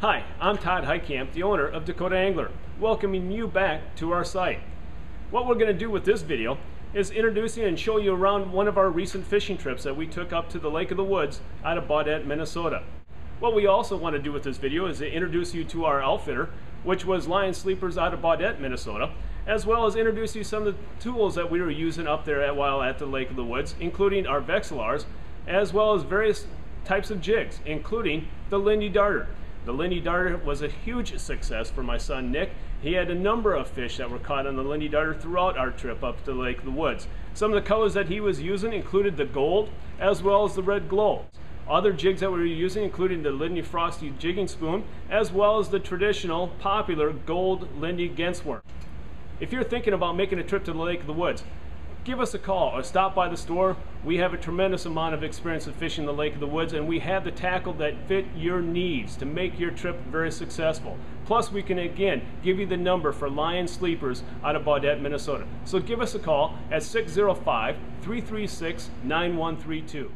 Hi, I'm Todd Heitkamp, the owner of Dakota Angler, welcoming you back to our site. What we're going to do with this video is introduce you and show you around one of our recent fishing trips that we took up to the Lake of the Woods out of Baudette, Minnesota. What we also want to do with this video is to introduce you to our outfitter, which was Lyons Sleepers out of Baudette, Minnesota, as well as introduce you some of the tools that we were using up there while at the Lake of the Woods, including our Vexilars, as well as various types of jigs, including the Lindy Darter. The Lindy Darter was a huge success for my son Nick. He had a number of fish that were caught on the Lindy Darter throughout our trip up to the Lake of the Woods. Some of the colors that he was using included the gold as well as the red glow. Other jigs that we were using including the Lindy Frosty jigging spoon as well as the traditional popular gold Lindy Gensworm. If you're thinking about making a trip to the Lake of the Woods, give us a call or stop by the store. We have a tremendous amount of experience of fishing the Lake of the Woods, and we have the tackle that fit your needs to make your trip very successful. Plus, we can again give you the number for Lyons Sleepers out of Baudette, Minnesota. So give us a call at 605-336-9132.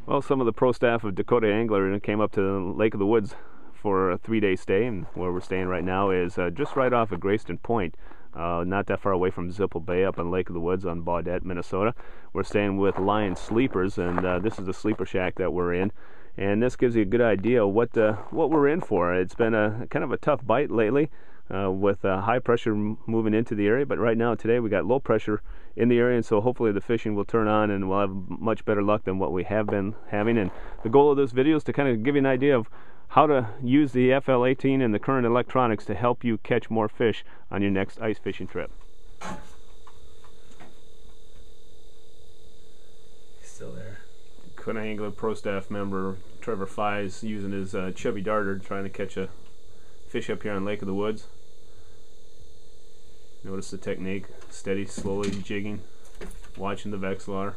Well, some of the pro staff of Dakota Angler came up to the Lake of the Woods for a 3-day stay, and where we're staying right now is just right off of Grayston Point. Not that far away from Zipple Bay up on Lake of the Woods on Baudette, Minnesota. We're staying with Lyons Sleepers, and this is the sleeper shack that we're in. And this gives you a good idea of what we're in for. It's been a kind of a tough bite lately with high pressure moving into the area, but right now today we got low pressure in the area, and so hopefully the fishing will turn on and we'll have much better luck than what we have been having. And the goal of this video is to kind of give you an idea of how to use the FL18 and the current electronics to help you catch more fish on your next ice fishing trip. He's still there. Dakota Angler Pro Staff member Trevor Fies using his chubby darter trying to catch a fish up here on Lake of the Woods. Notice the technique, steady, slowly jigging, watching the Vexilar.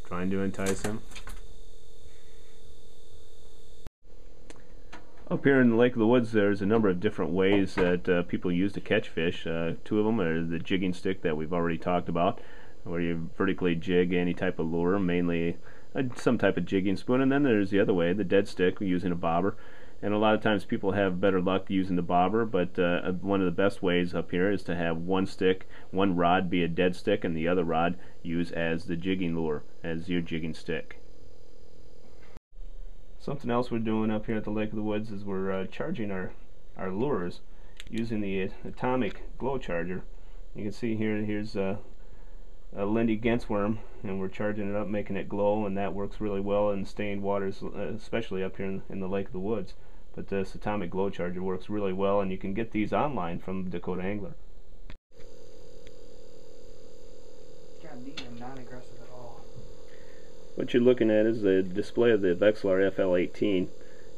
Trying to entice him. Up here in the Lake of the Woods, there's a number of different ways that people use to catch fish. Two of them are the jigging stick that we've already talked about, where you vertically jig any type of lure, mainly some type of jigging spoon, and then there's the other way, the dead stick, using a bobber. And a lot of times people have better luck using the bobber, but one of the best ways up here is to have one stick, one rod be a dead stick, and the other rod use as the jigging lure, as your jigging stick. Something else we're doing up here at the Lake of the Woods is we're charging our lures using the atomic Glo Charger. You can see here's a Lindy Gensworm, and we're charging it up, making it glow, and that works really well in stained waters, especially up here in the Lake of the Woods. But this atomic Glo Charger works really well, and you can get these online from Dakota Angler. It's got neat and non-aggressive at all. What you're looking at is the display of the Vexilar FL18,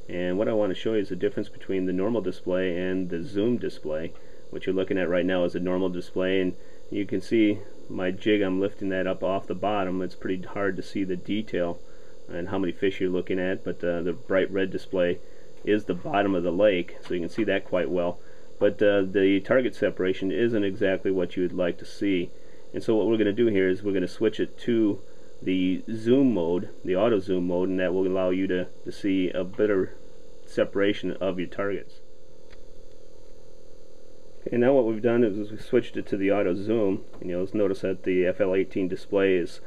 and what I want to show you is the difference between the normal display and the zoom display. What you're looking at right now is a normal display, and you can see my jig, I'm lifting that up off the bottom. It's pretty hard to see the detail and how many fish you're looking at, but the bright red display is the bottom of the lake, so you can see that quite well. But the target separation isn't exactly what you would like to see, and so what we're going to do here is we're going to switch it to the zoom mode, the auto zoom mode, and that will allow you to see a better separation of your targets. Okay, now what we've done is we switched it to the auto zoom, and you'll notice that the FL18 display is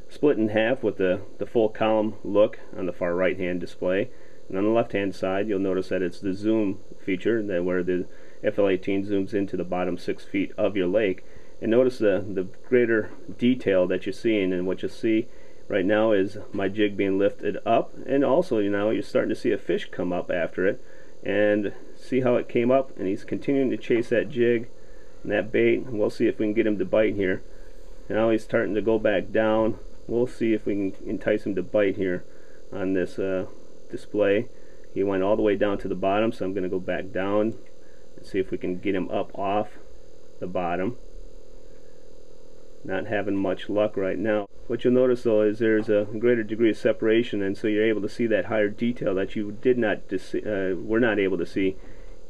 split in half with the full column look on the far right hand display, and on the left hand side you'll notice that it's the zoom feature, that where the FL18 zooms into the bottom 6 feet of your lake. And notice the greater detail that you're seeing, and what you'll see right now is my jig being lifted up, and also you're starting to see a fish come up after it, and see how it came up, and he's continuing to chase that jig and that bait, and we'll see if we can get him to bite here. Now he's starting to go back down. We'll see if we can entice him to bite here on this display. He went all the way down to the bottom, so I'm going to go back down and see if we can get him up off the bottom. Not having much luck right now. What you'll notice though is there's a greater degree of separation, and so you're able to see that higher detail that you were not able to see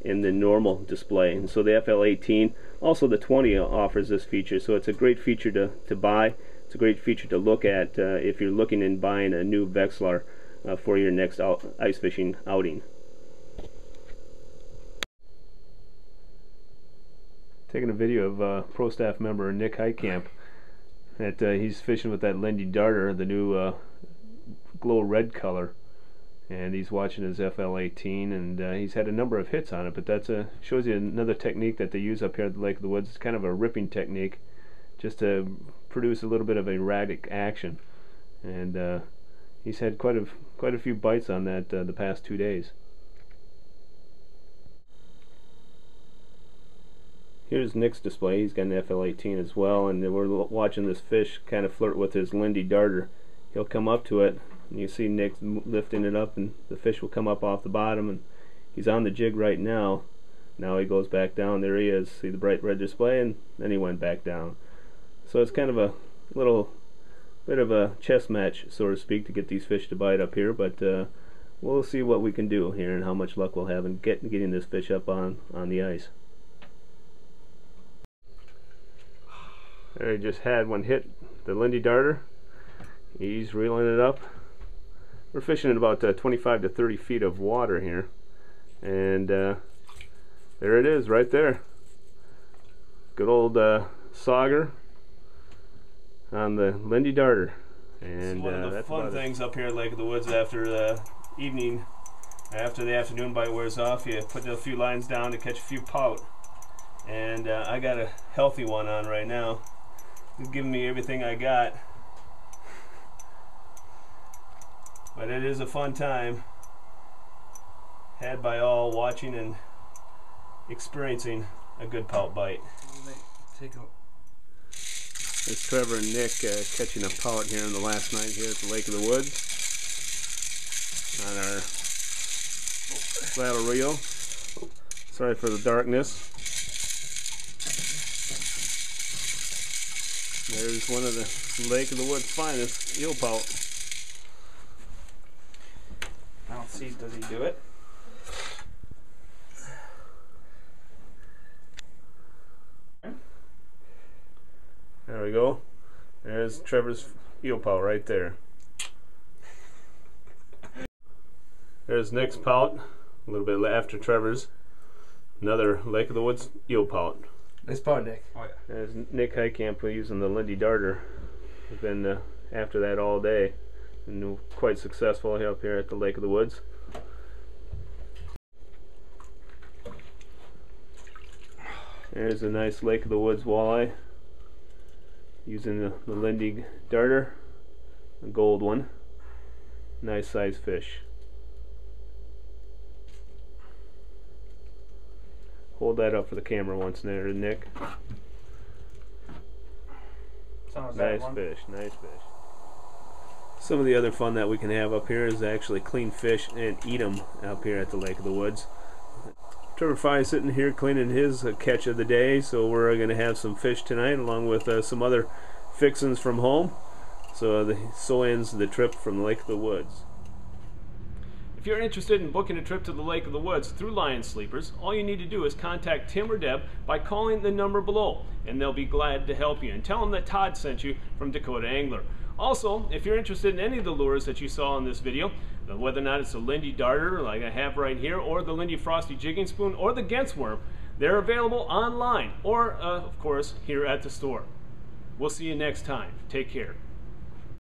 in the normal display. And so the FL18, also the 20 offers this feature, so it's a great feature to buy. It's a great feature to look at if you're looking and buying a new Vexilar for your next ice fishing outing. Taking a video of Pro Staff member Nick Heitkamp. That he's fishing with that Lindy Darter, the new glow red color, and he's watching his FL18, and he's had a number of hits on it. But that's shows you another technique that they use up here at the Lake of the Woods. It's kind of a ripping technique, just to produce a little bit of erratic action. And he's had quite a few bites on that the past 2 days. Here's Nick's display. He's got an FL18 as well, and we're watching this fish kind of flirt with his Lindy Darter. He'll come up to it, and you see Nick lifting it up, and the fish will come up off the bottom, and he's on the jig right now. Now he goes back down. There he is. See the bright red display, and then he went back down. So it's kind of a little bit of a chess match, so to speak, to get these fish to bite up here, but we'll see what we can do here and how much luck we'll have in getting this fish up on the ice. I just had one hit, the Lindy Darter. He's reeling it up. We're fishing in about 25 to 30 feet of water here, and there it is right there. Good old sauger on the Lindy Darter. And one of the fun things up here at Lake of the Woods after the evening, after the afternoon bite wears off, you put a few lines down to catch a few pout. And I got a healthy one on right now. He's giving me everything I got. But it is a fun time had by all watching and experiencing a good pout bite. There's Trevor and Nick catching a pout here in the last night here at the Lake of the Woods on our flat reel. Sorry for the darkness. There's one of the Lake of the Woods' finest eel pout. I don't see, does he do it? There we go. There's Trevor's eel pout right there. There's Nick's pout, a little bit after Trevor's. Another Lake of the Woods eel pout. Nice pout, Nick. Oh, yeah. There's Nick Heitkamp using the Lindy Darter. We've been after that all day, and quite successful up here at the Lake of the Woods. There's a nice Lake of the Woods walleye using the Lindy Darter, a gold one. Nice size fish. Hold that up for the camera once there, Nick. Nice fish, nice fish. Some of the other fun that we can have up here is actually clean fish and eat them up here at the Lake of the Woods. Trevor Fye is sitting here cleaning his catch of the day, so we're going to have some fish tonight along with some other fixins from home. So ends the trip from the Lake of the Woods. If you're interested in booking a trip to the Lake of the Woods through Lyons Sleepers, all you need to do is contact Tim or Deb by calling the number below, and they'll be glad to help you. And tell them that Todd sent you from Dakota Angler. Also, if you're interested in any of the lures that you saw in this video, whether or not it's a Lindy Darter like I have right here, or the Lindy Frosty Jigging Spoon, or the Gens Worm, they're available online or, of course, here at the store. We'll see you next time. Take care.